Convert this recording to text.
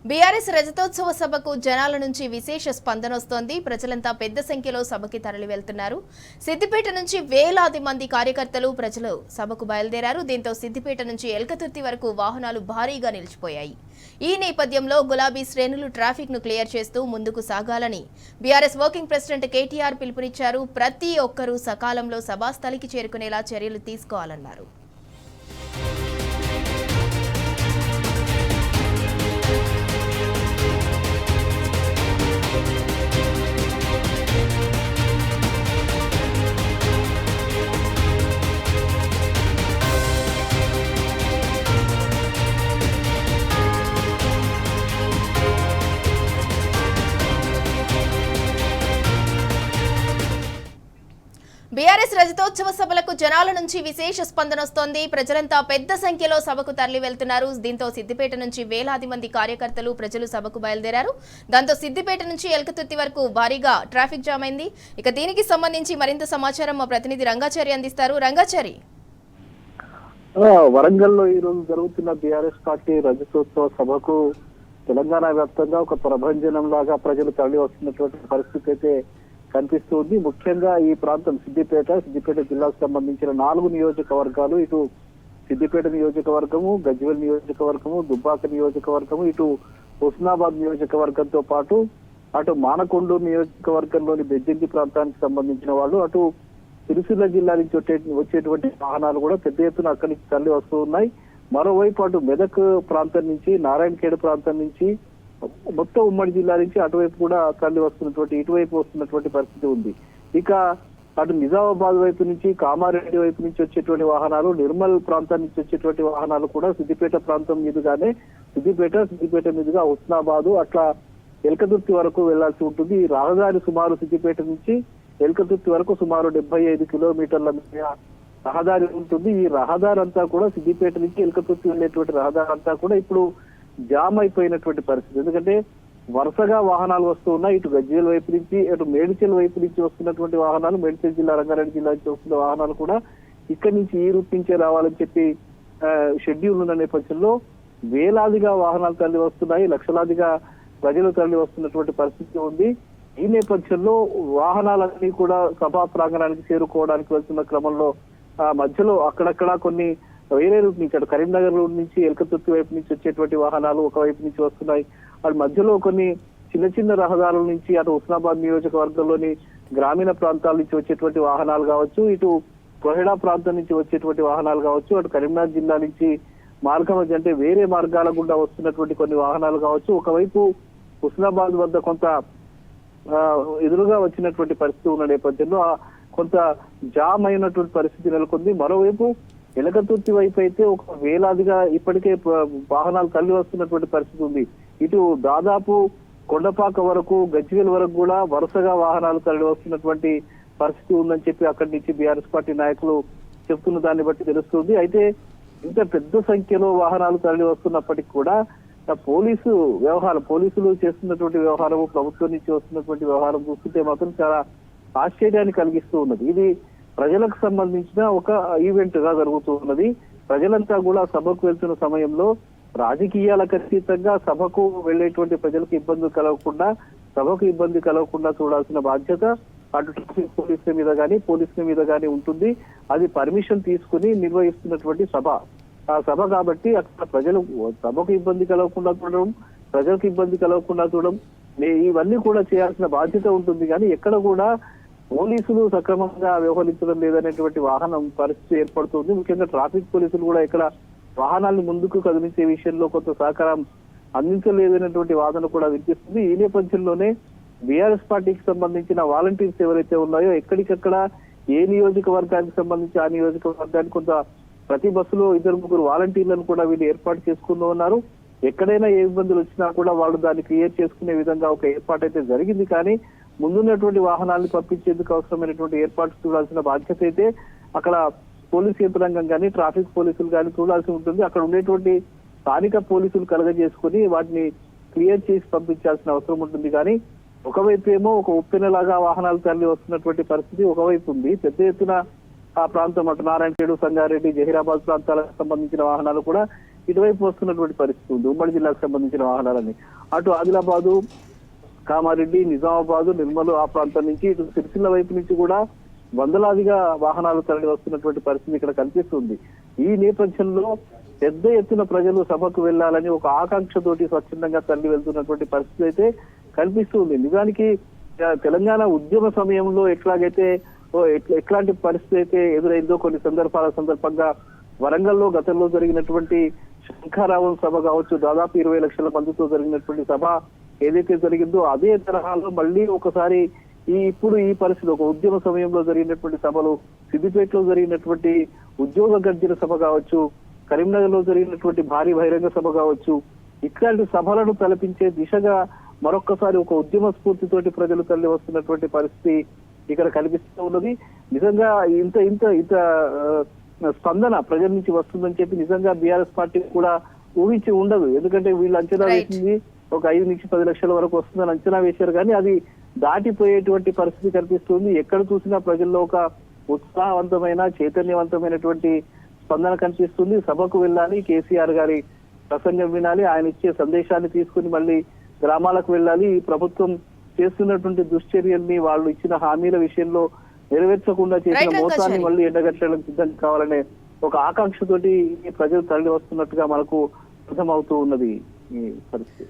BRS రజతోత్సవ సభకు జనాల నుంచి విశేష స్పందన వస్తోంది. ప్రజలంతా పెద్ద సంఖ్యలో సభకి తరలి వెళ్తున్నారు. సిద్దిపేట నుంచి వేలాది మంది కార్యకర్తలు ప్రజలు సభకు బయలుదేరారు. దీంతో సిద్దిపేట నుంచి ఎల్కతుర్తి వరకు వాహనాలు భారీగా నిలిచిపోయాయి. ఈ నేపథ్యంలో గులాబీ శ్రేణులు ట్రాఫిక్ ను క్లియర్ చేస్తూ ముందుకు సాగాలని బీఆర్ఎస్ వర్కింగ్ ప్రెసిడెంట్ కేటీఆర్ పిలుపునిచ్చారు. ప్రతి ఒక్కరూ సకాలంలో సభాస్థలికి చేరుకునేలా చర్యలు తీసుకోవాలన్నారు. బీఆర్ఎస్ రజతోత్సవ సభలకు జనాల నుంచి విశేష స్పందన వస్తోంది. ప్రజలంతా పెద్ద సంఖ్యలో సభకు తరలి వెళ్తున్నారు. దీంతో సిద్దిపేట నుంచి వేలాది మంది కార్యకర్తలు ప్రజలు సభకు బయలుదేరారు. దాంతో సిద్దిపేట నుంచి ఎల్కతుర్తి వరకు భారీగా ట్రాఫిక్ జామ్ అయింది. ఇక దీనికి సంబంధించి మరింత సమాచారం మా ప్రతినిధి రంగాచారి అందిస్తారు. రంగాచారి, వరంగల్లో ఈ రోజు జరుగుతున్న బీఆర్ఎస్ పార్టీ రజతోత్సవ సభకు తెలంగాణ వ్యాప్తంగా ఒక ప్రభంజనం లాగా ప్రజలు తరలి వస్తున్నటువంటి పరిస్థితి అయితే కనిపిస్తుంది. ముఖ్యంగా ఈ ప్రాంతం సిద్దిపేట జిల్లాకు సంబంధించిన 4 నియోజకవర్గాలు, ఇటు సిద్దిపేట నియోజకవర్గము, గజ్వేల్ నియోజకవర్గము, దుబ్బాక నియోజకవర్గము, ఇటు హుస్నాబాద్ నియోజకవర్గంతో పాటు అటు మానకొండూరు నియోజకవర్గంలోని బెజ్జంకి ప్రాంతానికి సంబంధించిన వాళ్ళు, అటు సిరిసిల్ల జిల్లా నుంచి వచ్చేటువంటి వాహనాలు కూడా పెద్ద ఎత్తున అక్కడి నుంచి తరలి వస్తూ ఉన్నాయి. మరోవైపు అటు మెదక్ ప్రాంతం నుంచి, నారాయణఖేడ్ ప్రాంతం నుంచి, మొత్తం ఉమ్మడి జిల్లా నుంచి అటువైపు కూడా తరలి ఇటువైపు వస్తున్నటువంటి పరిస్థితి ఉంది. ఇక అటు నిజామాబాద్ వైపు నుంచి, కామారెడ్డి వైపు నుంచి వచ్చేటువంటి వాహనాలు, నిర్మల్ ప్రాంతం నుంచి వచ్చేటువంటి వాహనాలు కూడా సిద్దిపేట ప్రాంతం మీదుగానే సిద్దిపేట మీదుగా హుస్నాబాద్ అట్లా ఎల్కతుర్తి వరకు వెళ్లాల్సి ఉంటుంది. ఈ రహదారి సుమారు సిద్దిపేట నుంచి ఎల్కతుర్తి వరకు సుమారు 75 కిలోమీటర్ల రహదారి ఉంటుంది. ఈ రహదారి అంతా కూడా సిద్దిపేట నుంచి ఎల్కతుర్తి వెళ్ళేటువంటి రహదారి అంతా కూడా ఇప్పుడు జామ్ అయిపోయినటువంటి పరిస్థితి. ఎందుకంటే వరుసగా వాహనాలు వస్తూ ఉన్నాయి. ఇటు గజ్వేల్ వైపు నుంచి, అటు మేడ్చల్ వైపు నుంచి వస్తున్నటువంటి వాహనాలు, మేడ్చల్ జిల్లా, రంగారెడ్డి జిల్లా నుంచి వస్తున్న వాహనాలు కూడా ఇక్కడి నుంచి ఈ రూట్ నుంచే రావాలని చెప్పి షెడ్యూల్ ఉన్న నేపథ్యంలో వేలాదిగా వాహనాలు తరలి వస్తున్నాయి. లక్షలాదిగా ప్రజలు తరలి వస్తున్నటువంటి పరిస్థితి ఉంది. ఈ నేపథ్యంలో వాహనాలన్నీ కూడా సభా ప్రాంగణానికి చేరుకోవడానికి వెళ్తున్న క్రమంలో మధ్యలో అక్కడక్కడ కొన్ని వేరే రూట్ నుంచి, అటు కరీంనగర్ రూట్ నుంచి ఎల్కతుర్తి వైపు నుంచి వచ్చేటువంటి వాహనాలు ఒకవైపు నుంచి వస్తున్నాయి. అటు మధ్యలో కొన్ని చిన్న రహదారుల నుంచి, అటు హుస్నాబాద్ నియోజకవర్గంలోని గ్రామీణ ప్రాంతాల నుంచి వచ్చేటువంటి వాహనాలు కావచ్చు, ఇటు కోహెడా ప్రాంతం నుంచి వచ్చేటువంటి వాహనాలు కావచ్చు, అటు కరీంనగర్ జిల్లా నుంచి మార్గం అంటే వేరే మార్గాల గుండా వస్తున్నటువంటి కొన్ని వాహనాలు కావచ్చు. ఒకవైపు హుస్నాబాద్ వద్ద కొంత ఎదురుగా వచ్చినటువంటి పరిస్థితి ఉన్న నేపథ్యంలో కొంత జామ్ అయినటువంటి పరిస్థితి నెలకొంది. మరోవైపు ఎలకతుర్తి వైపు అయితే ఒక వేలాదిగా ఇప్పటికే వాహనాలు తరలి వస్తున్నటువంటి పరిస్థితి ఉంది. ఇటు దాదాపు కొండపాక వరకు, గజ్వేల్ వరకు కూడా వరుసగా వాహనాలు తరలి వస్తున్నటువంటి పరిస్థితి ఉందని చెప్పి అక్కడి నుంచి బీఆర్ఎస్ పార్టీ నాయకులు చెప్తున్న దాన్ని బట్టి తెలుస్తుంది. అయితే ఇంత పెద్ద సంఖ్యలో వాహనాలు తరలి వస్తున్నప్పటికీ కూడా పోలీసులు చేస్తున్నటువంటి వ్యవహారం, ప్రభుత్వం నుంచి వస్తున్నటువంటి వ్యవహారం చూస్తుంటే మాత్రం చాలా ఆశ్చర్యాన్ని కలిగిస్తూ ఉన్నది. ఇది ప్రజలకు సంబంధించిన ఒక ఈవెంట్ గా జరుగుతూ ఉన్నది. ప్రజలంతా కూడా సభకు వెళ్తున్న సమయంలో రాజకీయాలకు అతీతంగా సభకు వెళ్లేటువంటి ప్రజలకు ఇబ్బంది కలగకుండా చూడాల్సిన బాధ్యత అటు ట్రాఫిక్ పోలీసుల మీద గానీ ఉంటుంది. అది పర్మిషన్ తీసుకుని నిర్వహిస్తున్నటువంటి సభ. ఆ సభ కాబట్టి అక్కడ ప్రజలు సభకు ఇబ్బంది కలగకుండా చూడడం, ప్రజలకు ఇబ్బంది కలగకుండా చూడడం, ఇవన్నీ కూడా చేయాల్సిన బాధ్యత ఉంటుంది. కానీ ఎక్కడ కూడా పోలీసులు సక్రమంగా వ్యవహరించడం లేదనేటువంటి పరిస్థితి ఏర్పడుతుంది. ముఖ్యంగా ట్రాఫిక్ పోలీసులు కూడా ఇక్కడ వాహనాలను ముందుకు కదిలించే విషయంలో కొంత సహకారం అందించలేదనేటువంటి వాదన కూడా వినిపిస్తుంది. ఈ నేపథ్యంలోనే బీఆర్ఎస్ పార్టీకి సంబంధించిన వాలంటీర్స్ ఎవరైతే ఉన్నాయో ఎక్కడికక్కడ ఏ నియోజకవర్గానికి సంబంధించి ఆ నియోజకవర్గానికి కొంత ప్రతి బస్సులో 2-3 వాలంటీర్లను కూడా వీళ్ళు ఏర్పాటు చేసుకుంటూ ఉన్నారు. ఎక్కడైనా ఏ ఇబ్బందులు వచ్చినా కూడా వాళ్ళు దాన్ని క్లియర్ చేసుకునే విధంగా ఒక ఏర్పాటు అయితే జరిగింది. కానీ ముందున్నటువంటి వాహనాలను పంపించేందుకు అవసరమైనటువంటి ఏర్పాటు చూడాల్సిన బాధ్యత అయితే అక్కడ పోలీసు యంత్రాంగం కానీ, ట్రాఫిక్ పోలీసులు కానీ చూడాల్సి ఉంటుంది. అక్కడ ఉండేటువంటి స్థానిక పోలీసులు కలగజేసుకుని వాటిని క్లియర్ చేసి పంపించాల్సిన అవసరం ఉంటుంది. కానీ ఒకవైపు ఏమో ఒక ఉప్పెనలాగా వాహనాలు తరలి వస్తున్నటువంటి పరిస్థితి ఒకవైపు ఉంది. పెద్ద ఎత్తున ఆ ప్రాంతం అటు నారాయణఖేడ్, సంగారెడ్డి, జహీరాబాద్ ప్రాంతాలకు సంబంధించిన వాహనాలు కూడా ఇటువైపు వస్తున్నటువంటి పరిస్థితి ఉంది. ఉమ్మడి జిల్లాకు సంబంధించిన వాహనాలని అటు ఆదిలాబాదు, కామారెడ్డి, నిజామాబాదు, నిర్మల్ ఆ ప్రాంతం నుంచి ఇటు సిరిసిల్ల వైపు నుంచి కూడా వందలాదిగా వాహనాలు తరలి వస్తున్నటువంటి పరిస్థితి ఇక్కడ కనిపిస్తుంది. ఈ నేపథ్యంలో పెద్ద ఎత్తున ప్రజలు సభకు వెళ్లాలని ఒక ఆకాంక్షతోటి స్వచ్ఛందంగా తరలి వెళ్తున్నటువంటి పరిస్థితి అయితే కనిపిస్తుంది. నిజానికి తెలంగాణ ఉద్యమ సమయంలో ఎట్లాంటి పరిస్థితి అయితే ఎదురైందో కొన్ని సందర్భంగా వరంగల్లో గతంలో జరిగినటువంటి శంఖారావం సభ కావచ్చు, దాదాపు 20 లక్షల మందితో జరిగినటువంటి సభ ఏదైతే జరిగిందో అదే తరహాలో మళ్ళీ ఒకసారి ఇప్పుడు ఈ పరిస్థితి ఒక ఉద్యమ సమయంలో జరిగినటువంటి సభలు, సిద్దిపేటలో జరిగినటువంటి ఉద్యోగ గర్జన సభ కావచ్చు, కరీంనగర్ లో జరిగినటువంటి భారీ బహిరంగ సభ కావచ్చు, ఇట్లాంటి సభలను తలపించే దిశగా మరొక్కసారి ఒక ఉద్యమ స్ఫూర్తితోటి ప్రజలు తరలి వస్తున్నటువంటి పరిస్థితి ఇక్కడ కనిపిస్తూ ఉన్నది. నిజంగా ఇంత ఇంత ఇంత స్పందన ప్రజల నుంచి వస్తుందని చెప్పి నిజంగా బీఆర్ఎస్ పార్టీ కూడా ఊహించి ఉండదు. ఎందుకంటే వీళ్ళు అంచనా వేసింది ఒక 5 నుంచి 10 లక్షల వరకు వస్తుందని అంచనా వేశారు, కానీ అది దాటిపోయేటువంటి పరిస్థితి కనిపిస్తుంది. ఎక్కడ చూసినా ప్రజల్లో ఒక ఉత్సాహవంతమైన చైతన్యవంతమైనటువంటి స్పందన కనిపిస్తుంది. సభకు వెళ్ళాలి, కేసీఆర్ గారి ప్రసంగం వినాలి, ఆయన ఇచ్చే సందేశాన్ని తీసుకుని మళ్ళీ గ్రామాలకు వెళ్ళాలి. ఈ ప్రభుత్వం చేస్తున్నటువంటి దుశ్చర్యల్ని, వాళ్ళు ఇచ్చిన హామీల విషయంలో నెరవేర్చకుండా చేసిన మోసాన్ని మళ్ళీ ఎండగట్టడానికి సిద్ధం కావాలనే ఒక ఆకాంక్షతోటి ప్రజలు తరలి వస్తున్నట్టుగా మనకు అర్థమవుతూ ఉన్నది ఈ పరిస్థితి.